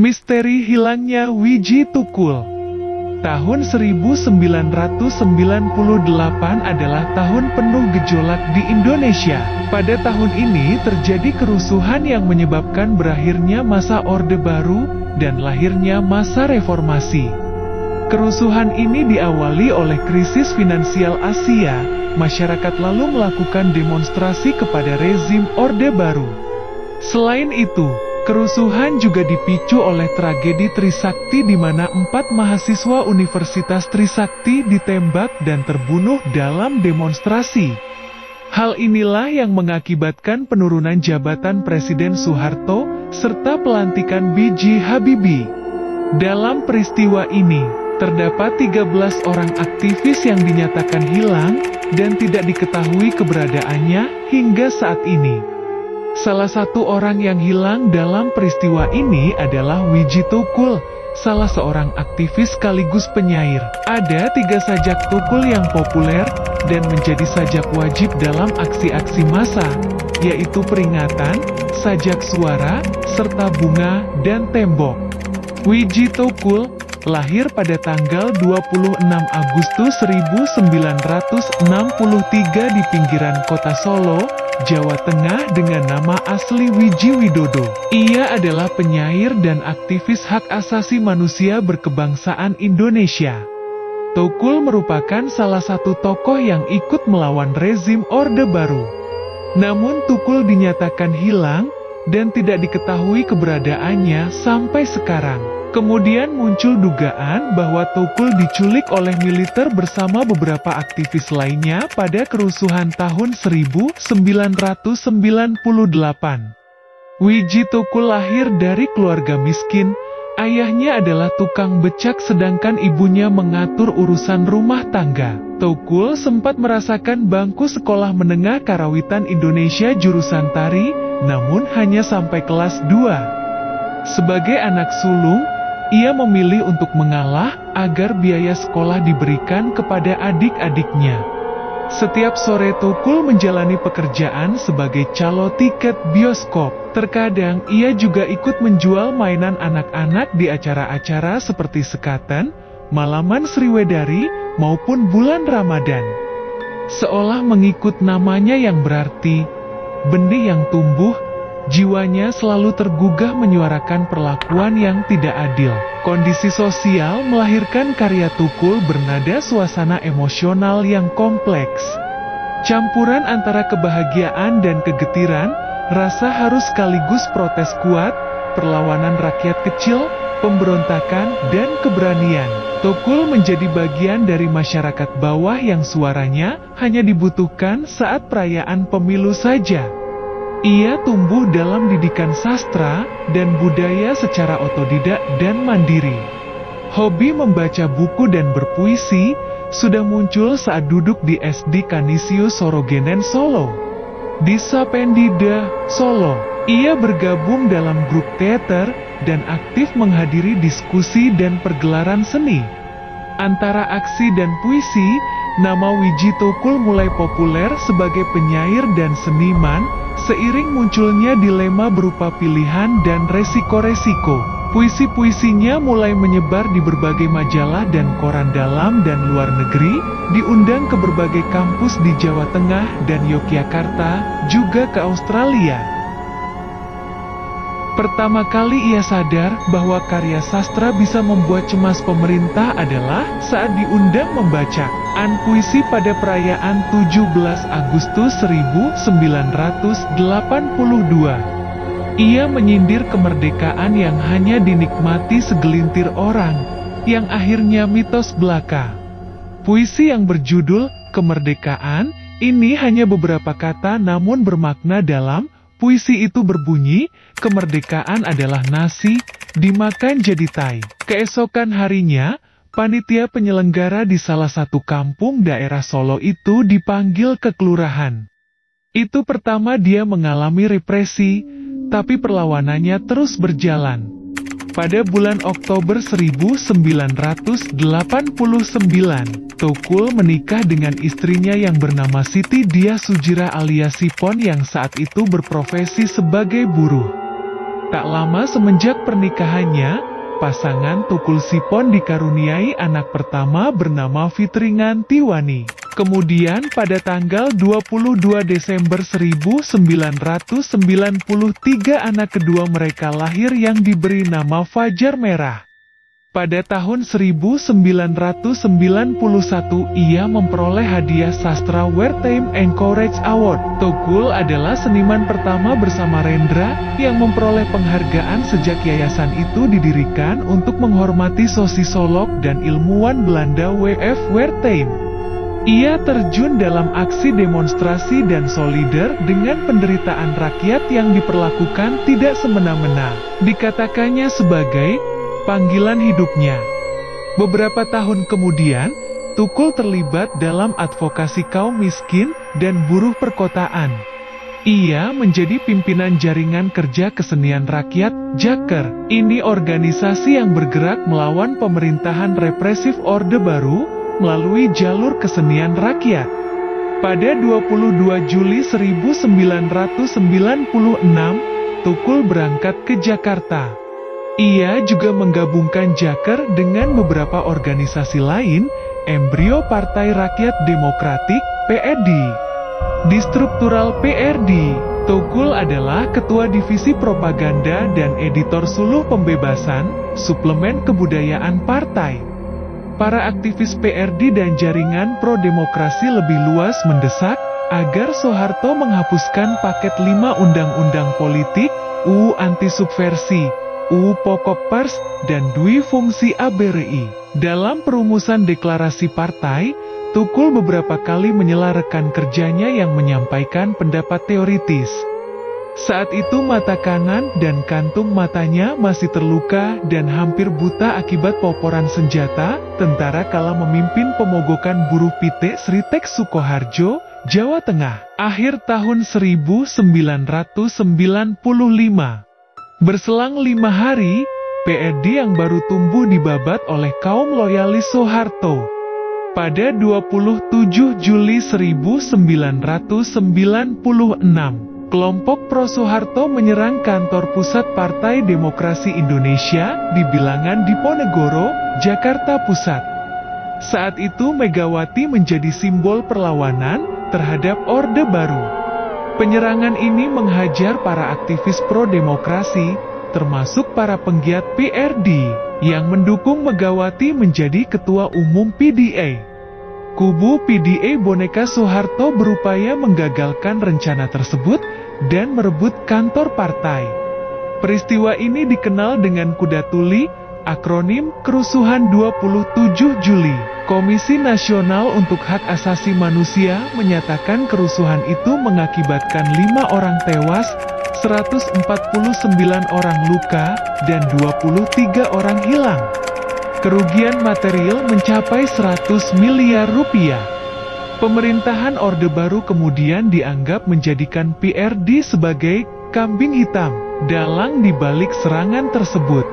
Misteri hilangnya Wiji Tukul. Tahun 1998 adalah tahun penuh gejolak di Indonesia. Pada tahun ini terjadi kerusuhan yang menyebabkan berakhirnya masa Orde Baru dan lahirnya masa reformasi. Kerusuhan ini diawali oleh krisis finansial Asia. Masyarakat lalu melakukan demonstrasi kepada rezim Orde Baru. Selain itu, kerusuhan juga dipicu oleh tragedi Trisakti di mana 4 mahasiswa Universitas Trisakti ditembak dan terbunuh dalam demonstrasi. Hal inilah yang mengakibatkan penurunan jabatan Presiden Soeharto serta pelantikan B.J. Habibie. Dalam peristiwa ini, terdapat 13 orang aktivis yang dinyatakan hilang dan tidak diketahui keberadaannya hingga saat ini. Salah satu orang yang hilang dalam peristiwa ini adalah Wiji Tukul, salah seorang aktivis sekaligus penyair. Ada 3 sajak tukul yang populer dan menjadi sajak wajib dalam aksi-aksi massa, yaitu peringatan, sajak suara, serta bunga dan tembok. Wiji Tukul lahir pada tanggal 26 Agustus 1963 di pinggiran kota Solo, Jawa Tengah dengan nama asli Wiji Widodo. Ia adalah penyair dan aktivis hak asasi manusia berkebangsaan Indonesia. Tukul merupakan salah satu tokoh yang ikut melawan rezim Orde Baru. Namun Tukul dinyatakan hilang dan tidak diketahui keberadaannya sampai sekarang. Kemudian muncul dugaan bahwa Tukul diculik oleh militer bersama beberapa aktivis lainnya pada kerusuhan tahun 1998. Wiji Tukul lahir dari keluarga miskin. Ayahnya adalah tukang becak sedangkan ibunya mengatur urusan rumah tangga. Tukul sempat merasakan bangku sekolah menengah karawitan Indonesia jurusan tari, namun hanya sampai kelas 2. Sebagai anak sulung, ia memilih untuk mengalah agar biaya sekolah diberikan kepada adik-adiknya. Setiap sore Tukul menjalani pekerjaan sebagai calo tiket bioskop. Terkadang ia juga ikut menjual mainan anak-anak di acara-acara seperti Sekaten, Malaman Sriwedari, maupun bulan Ramadan. Seolah mengikut namanya yang berarti, benih yang tumbuh, jiwanya selalu tergugah menyuarakan perlakuan yang tidak adil. Kondisi sosial melahirkan karya Tukul bernada suasana emosional yang kompleks. Campuran antara kebahagiaan dan kegetiran, rasa harus sekaligus protes kuat, perlawanan rakyat kecil, pemberontakan, dan keberanian. Tukul menjadi bagian dari masyarakat bawah yang suaranya hanya dibutuhkan saat perayaan pemilu saja. Ia tumbuh dalam didikan sastra dan budaya secara otodidak dan mandiri. Hobi membaca buku dan berpuisi sudah muncul saat duduk di SD Canisius Sorogenen Solo. Di Sapendida, Solo, ia bergabung dalam grup teater dan aktif menghadiri diskusi dan pergelaran seni. Antara aksi dan puisi, nama Wiji Tukul mulai populer sebagai penyair dan seniman, seiring munculnya dilema berupa pilihan dan resiko-resiko. Puisi-puisinya mulai menyebar di berbagai majalah dan koran dalam dan luar negeri, diundang ke berbagai kampus di Jawa Tengah dan Yogyakarta, juga ke Australia. Pertama kali ia sadar bahwa karya sastra bisa membuat cemas pemerintah adalah saat diundang membaca puisi pada perayaan 17 Agustus 1982. Ia menyindir kemerdekaan yang hanya dinikmati segelintir orang, yang akhirnya mitos belaka. Puisi yang berjudul Kemerdekaan ini hanya beberapa kata namun bermakna dalam. Puisi itu berbunyi, kemerdekaan adalah nasi, dimakan jadi tai. Keesokan harinya, panitia penyelenggara di salah satu kampung daerah Solo itu dipanggil ke kelurahan. Itu pertama dia mengalami represi, tapi perlawanannya terus berjalan. Pada bulan Oktober 1989, Tukul menikah dengan istrinya yang bernama Siti Dia Sujira alias Sipon yang saat itu berprofesi sebagai buruh. Tak lama semenjak pernikahannya, pasangan Tukul Sipon dikaruniai anak pertama bernama Fitri Ngantiwani. Kemudian pada tanggal 22 Desember 1993 anak kedua mereka lahir yang diberi nama Fajar Merah. Pada tahun 1991 ia memperoleh hadiah sastra Wartime Encourage Award. Tukul adalah seniman pertama bersama Rendra yang memperoleh penghargaan sejak yayasan itu didirikan untuk menghormati sosiolog dan ilmuwan Belanda W.F. Wertheim. Ia terjun dalam aksi demonstrasi dan solider dengan penderitaan rakyat yang diperlakukan tidak semena-mena. Dikatakannya sebagai panggilan hidupnya. Beberapa tahun kemudian, Tukul terlibat dalam advokasi kaum miskin dan buruh perkotaan. Ia menjadi pimpinan jaringan kerja kesenian rakyat, Jaker. Ini organisasi yang bergerak melawan pemerintahan represif Orde Baru melalui jalur kesenian rakyat. Pada 22 Juli 1996, Tukul berangkat ke Jakarta. Ia juga menggabungkan Jaker dengan beberapa organisasi lain, embrio Partai Rakyat Demokratik, PRD. Di struktural PRD, Tukul adalah Ketua Divisi Propaganda dan Editor Suluh Pembebasan, Suplemen Kebudayaan Partai. Para aktivis PRD dan jaringan pro-demokrasi lebih luas mendesak agar Soeharto menghapuskan paket 5 undang-undang politik, UU anti-subversi, UU Pokok Pers, dan Dwi Fungsi ABRI. Dalam perumusan deklarasi partai, Tukul beberapa kali menyela rekan kerjanya yang menyampaikan pendapat teoritis. Saat itu mata kanan dan kantung matanya masih terluka dan hampir buta akibat poporan senjata tentara kala memimpin pemogokan buruh Pite Sritek Sukoharjo, Jawa Tengah, akhir tahun 1995. Berselang 5 hari, PRD yang baru tumbuh dibabat oleh kaum loyalis Soeharto. Pada 27 Juli 1996, kelompok pro-Soeharto menyerang kantor pusat Partai Demokrasi Indonesia di Bilangan Diponegoro, Jakarta Pusat. Saat itu Megawati menjadi simbol perlawanan terhadap Orde Baru. Penyerangan ini menghajar para aktivis pro-demokrasi, termasuk para penggiat PRD, yang mendukung Megawati menjadi Ketua Umum PDA. Kubu PDA boneka Soeharto berupaya menggagalkan rencana tersebut dan merebut kantor partai. Peristiwa ini dikenal dengan Kuda Tuli, akronim Kerusuhan 27 Juli. Komisi Nasional untuk Hak Asasi Manusia menyatakan kerusuhan itu mengakibatkan 5 orang tewas, 149 orang luka, dan 23 orang hilang. Kerugian material mencapai 100 miliar rupiah. Pemerintahan Orde Baru kemudian dianggap menjadikan PRD sebagai kambing hitam, dalang di balik serangan tersebut.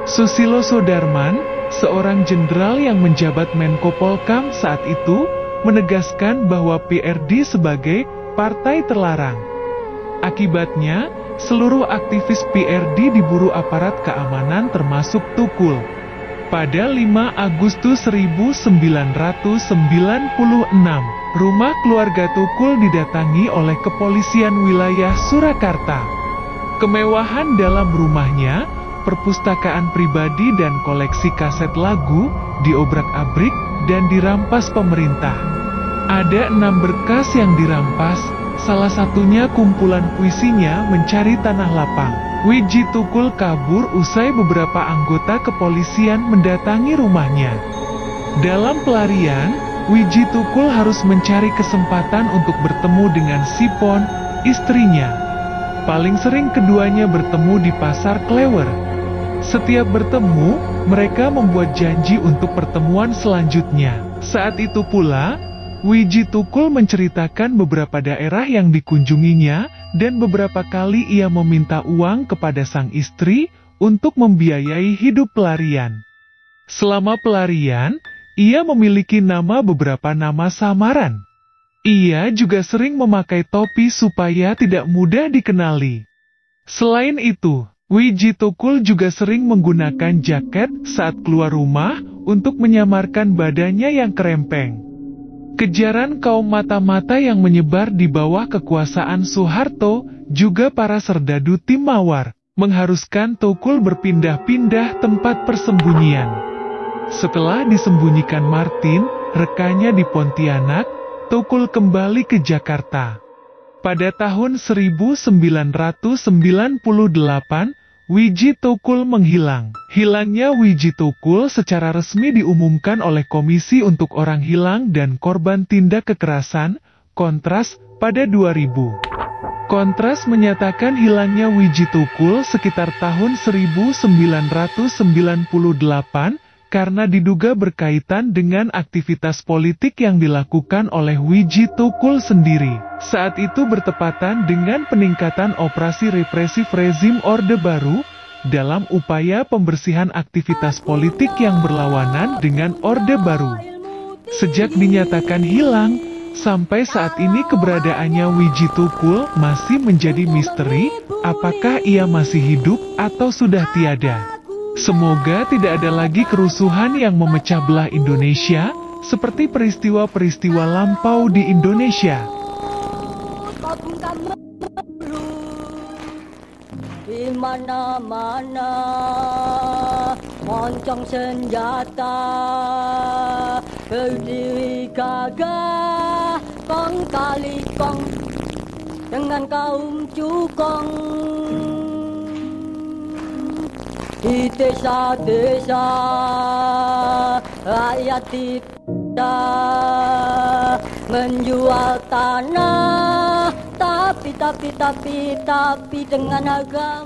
Susilo Soedarman, seorang jenderal yang menjabat Menko Polkam saat itu, menegaskan bahwa PRD sebagai partai terlarang. Akibatnya, seluruh aktivis PRD diburu aparat keamanan termasuk Tukul. Pada 5 Agustus 1996, rumah keluarga Tukul didatangi oleh kepolisian wilayah Surakarta. Kemewahan dalam rumahnya, perpustakaan pribadi dan koleksi kaset lagu diobrak-abrik dan dirampas pemerintah. Ada 6 berkas yang dirampas, salah satunya kumpulan puisinya Mencari Tanah Lapang. Wiji Tukul kabur usai beberapa anggota kepolisian mendatangi rumahnya. Dalam pelarian, Wiji Tukul harus mencari kesempatan untuk bertemu dengan Sipon, istrinya. Paling sering keduanya bertemu di Pasar Klewer. Setiap bertemu, mereka membuat janji untuk pertemuan selanjutnya. Saat itu pula, Wiji Tukul menceritakan beberapa daerah yang dikunjunginya, dan beberapa kali ia meminta uang kepada sang istri untuk membiayai hidup pelarian. Selama pelarian, ia memiliki beberapa nama samaran. Ia juga sering memakai topi supaya tidak mudah dikenali. Selain itu, Wijitukul juga sering menggunakan jaket saat keluar rumah untuk menyamarkan badannya yang kerempeng. Kejaran kaum mata-mata yang menyebar di bawah kekuasaan Soeharto, juga para serdadu tim Mawar, mengharuskan Tukul berpindah-pindah tempat persembunyian. Setelah disembunyikan Martin, rekannya di Pontianak, Tukul kembali ke Jakarta. Pada tahun 1998, Wijitukul menghilang. Hilangnya Wijitukul secara resmi diumumkan oleh Komisi untuk Orang Hilang dan Korban Tindak Kekerasan, Kontras, pada 2000. Kontras menyatakan hilangnya Wijitukul sekitar tahun 1998 karena diduga berkaitan dengan aktivitas politik yang dilakukan oleh Wijitukul sendiri. Saat itu bertepatan dengan peningkatan operasi represif rezim Orde Baru, dalam upaya pembersihan aktivitas politik yang berlawanan dengan Orde Baru. Sejak dinyatakan hilang, sampai saat ini keberadaannya Wijitukul masih menjadi misteri, apakah ia masih hidup atau sudah tiada. Semoga tidak ada lagi kerusuhan yang memecah belah Indonesia, seperti peristiwa-peristiwa lampau di Indonesia. Di mana-mana moncong senjata, berdiri gagah kong kali kong dengan kaum cukong. Di desa-desa rakyat tidak menjual tanah, tapi dengan harga